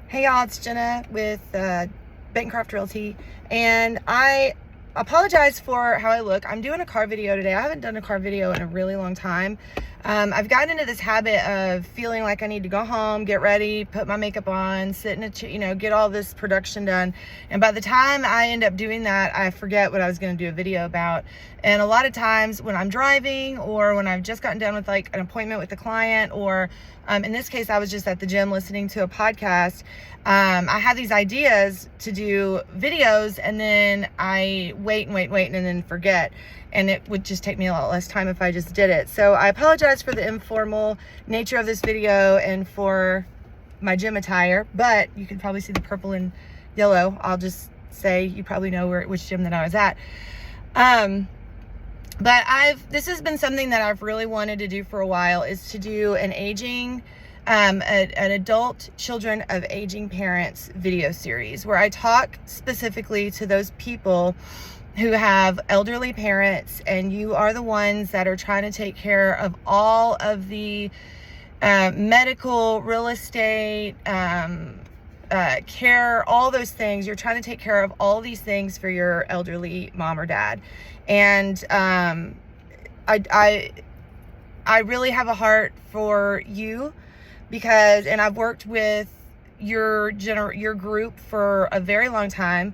Hey y'all, it's Jenna with Bancroft Realty, and I apologize for how I look. I'm doing a car video today. I haven't done a car video in a really long time. I've gotten into this habit of feeling like I need to go home, get ready, put my makeup on, sit in a get all this production done. And by the time I end up doing that, I forget what I was going to do a video about. And a lot of times when I'm driving or when I've just gotten done with like an appointment with the client, or in this case, I was just at the gym listening to a podcast. I have these ideas to do videos, and then I wait, and then forget. And it would just take me a lot less time if I just did it. So I apologize for the informal nature of this video and for my gym attire, but you can probably see the purple and yellow. I'll just say you probably know which gym that I was at. But this has been something that I've really wanted to do for a while, is to do an adult children of aging parents video series where I talk specifically to those people who have elderly parents, and you are the ones that are trying to take care of all of the medical, real estate, care, all those things. You're trying to take care of all these things for your elderly mom or dad. And I really have a heart for you, because, and I've worked with your group for a very long time,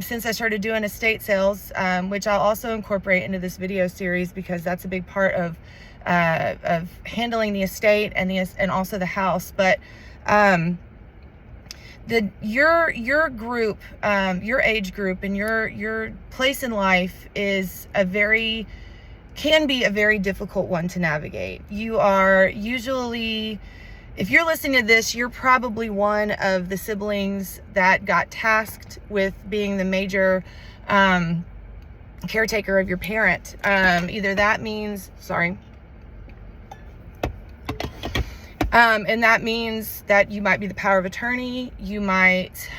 since I started doing estate sales, which I'll also incorporate into this video series, because that's a big part of handling the estate and also the house. But your group, your age group, and your place in life can be a very difficult one to navigate. You are usually, if you're listening to this, you're probably one of the siblings that got tasked with being the major caretaker of your parent. Either that means, and that means that you might be the power of attorney. You might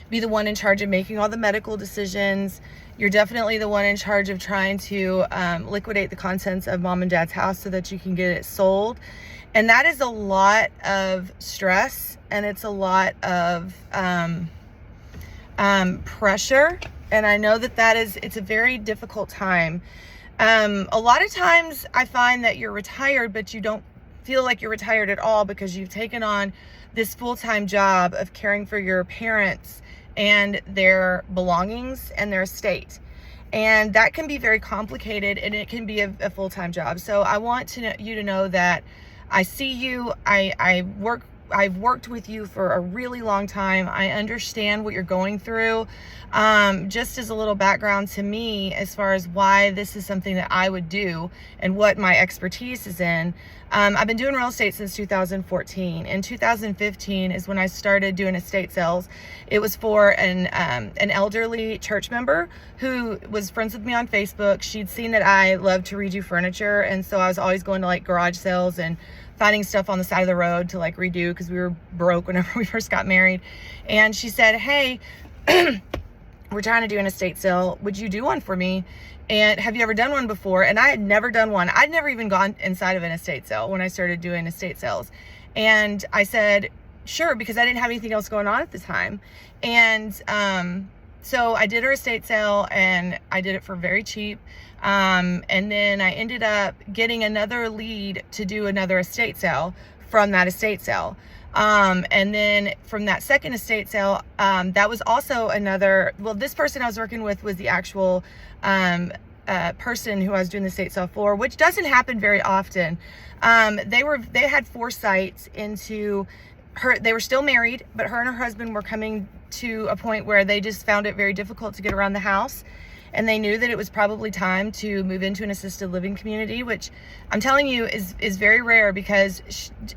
be the one in charge of making all the medical decisions. You're definitely the one in charge of trying to liquidate the contents of mom and dad's house so that you can get it sold. And that is a lot of stress, and it's a lot of pressure. And I know it's a very difficult time. A lot of times I find that you're retired, but you don't feel like you're retired at all, because you've taken on this full-time job of caring for your parents and their belongings and their estate. And that can be very complicated, and it can be a full-time job. So I want you to know that I see you. I've worked with you for a really long time. I understand what you're going through. Just as a little background to me, as far as why this is something that I would do and what my expertise is in. I've been doing real estate since 2014. In 2015 is when I started doing estate sales. It was for an elderly church member who was friends with me on Facebook. She'd seen that I love to redo furniture, and so I was always going to like garage sales and finding stuff on the side of the road to like redo, because we were broke whenever we first got married. And she said, hey, we're trying to do an estate sale. Would you do one for me? And have you ever done one before? And I had never done one. I'd never even gone inside of an estate sale when I started doing estate sales. And I said, sure, because I didn't have anything else going on at the time. And so I did her estate sale, and I did it for very cheap. And then I ended up getting another lead to do another estate sale from that estate sale. And then from that second estate sale, that was also this person I was working with was the actual person who I was doing the estate sale for, which doesn't happen very often. They had foresight into her. They were still married, but her and her husband were coming to a point where they just found it very difficult to get around the house. And they knew that it was probably time to move into an assisted living community, which I'm telling you is very rare, because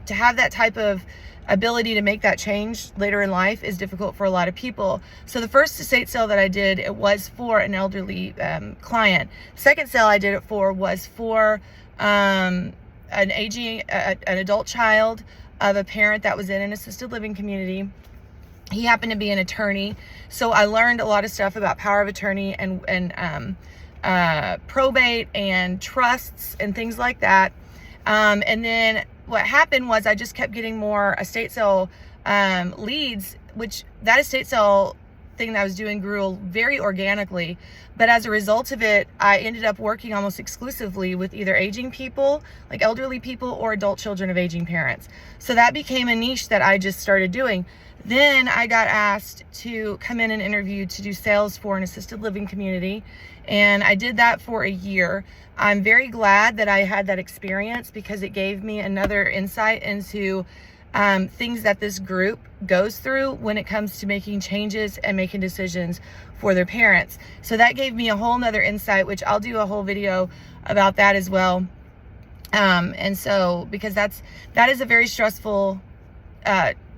to have that type of ability to make that change later in life is difficult for a lot of people. So the first estate sale that I did, it was for an elderly client. Second sale I did it for was for an adult child of a parent that was in an assisted living community. He happened to be an attorney, so I learned a lot of stuff about power of attorney and probate and trusts and things like that. And then what happened was I just kept getting more estate sale leads, which that estate sale thing that I was doing grew very organically. But as a result of it, I ended up working almost exclusively with either aging people, like elderly people, or adult children of aging parents. So that became a niche that I just started doing. Then I got asked to come in and interview to do sales for an assisted living community. And I did that for a year. I'm very glad that I had that experience because it gave me another insight into things that this group goes through when it comes to making changes and making decisions for their parents. So that gave me a whole nother insight, which I'll do a whole video about that as well. And so, because that is a very stressful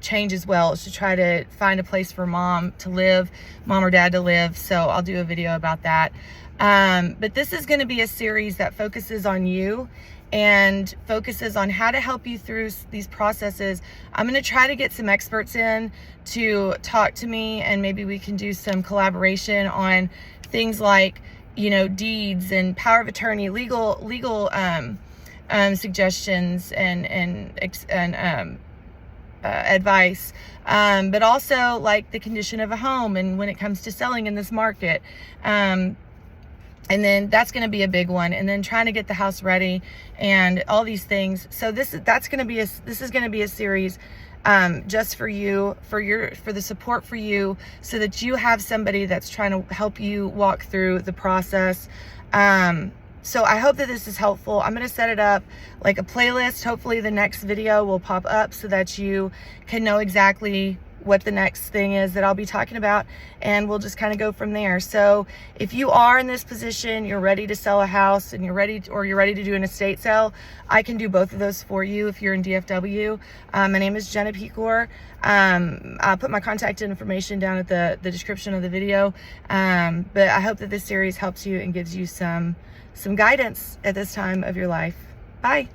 change as well, is to try to find a place for mom to live, mom or dad to live. So I'll do a video about that. But this is going to be a series that focuses on you and focuses on how to help you through these processes. I'm going to try to get some experts in to talk to me, and maybe we can do some collaboration on things like, you know, deeds and power of attorney, legal suggestions and advice, but also like the condition of a home and when it comes to selling in this market. And then that's going to be a big one, and then trying to get the house ready and all these things. So this is going to be a series just for you, for the support for you, so that you have somebody that's trying to help you walk through the process. So I hope that this is helpful. I'm going to set it up like a playlist. Hopefully the next video will pop up so that you can know exactly what the next thing is that I'll be talking about, and we'll just kind of go from there. So if you are in this position, you're ready to sell a house and you're ready to do an estate sale, I can do both of those for you if you're in DFW. My name is Jenna Pecor. I'll put my contact information down at the description of the video. But I hope that this series helps you and gives you some guidance at this time of your life. Bye.